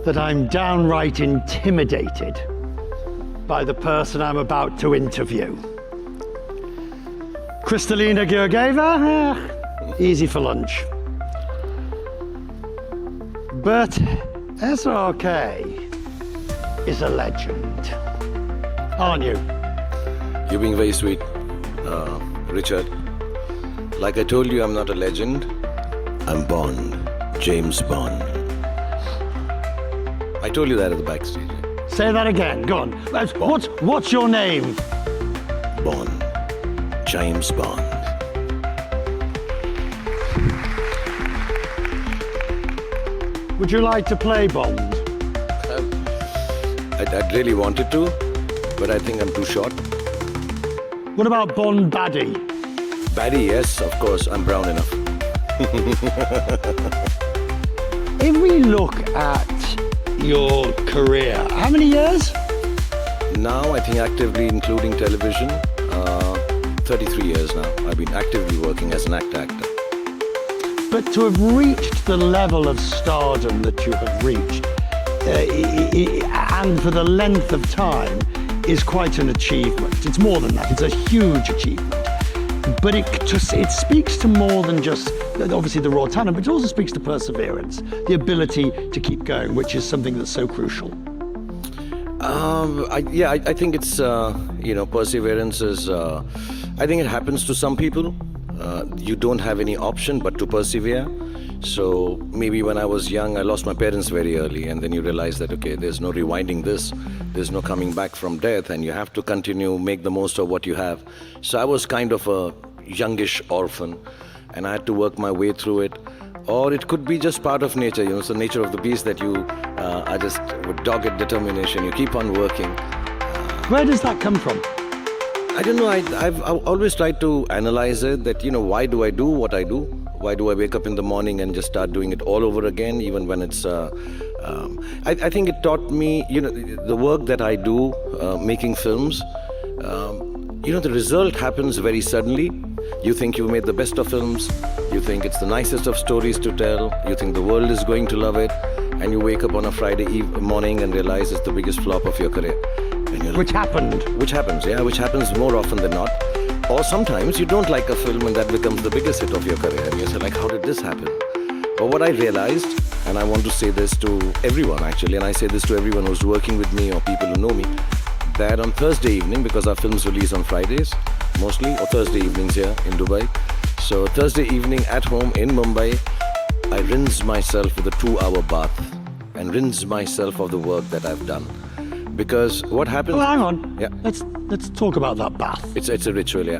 that I'm downright intimidated by the person I'm about to interview. Kristalina Georgieva, easy for lunch. But Srk is a legend, aren't you? You're being very sweet, Richard. Like I told you, I'm not a legend. I'm Bond, James Bond. I told you that at the backstage. Say that again, go on. What's your name? Bond, James Bond. Would you like to play Bond? I'd really wanted to, but I think I'm too short. What about Bond Baddie? Baddie, yes, of course, I'm brown enough. If we look at your career, how many years? Now, I think actively including television, 33 years now. I've been actively working as an actor. But to have reached the level of stardom that you have reached, and for the length of time, is quite an achievement. It's more than that, it's a huge achievement. But it speaks to more than just, obviously, the raw talent, but it also speaks to perseverance, the ability to keep going, which is something that's so crucial. I think it's, perseverance is, I think it happens to some people. You don't have any option but to persevere. So maybe when I was young, I lost my parents very early, and then you realize that, okay, there's no rewinding this, there's no coming back from death, and you have to continue, make the most of what you have. So I was kind of a youngish orphan, and I had to work my way through it. Or it could be just part of nature, it's the nature of the beast that you are just with dogged determination, you keep on working. Where does that come from? I don't know, I've always tried to analyze it, that, why do I do what I do? Why do I wake up in the morning and just start doing it all over again, even when it's... I think it taught me, the work that I do, making films, the result happens very suddenly. You think you've made the best of films, you think it's the nicest of stories to tell, you think the world is going to love it, and you wake up on a Friday morning and realize it's the biggest flop of your career. Which happened. Which happens more often than not. Or sometimes you don't like a film and that becomes the biggest hit of your career. And you say, like, how did this happen? But what I realized, and I want to say this to everyone actually, and I say this to everyone who's working with me or people who know me, that on Thursday evening, because our films release on Fridays, mostly, or Thursday evenings here in Dubai. So Thursday evening at home in Mumbai, I rinse myself with a 2-hour bath and rinse myself of the work that I've done. Because what happens... Well, hang on. Yeah. Let's talk about that bath. It's a ritual, yeah.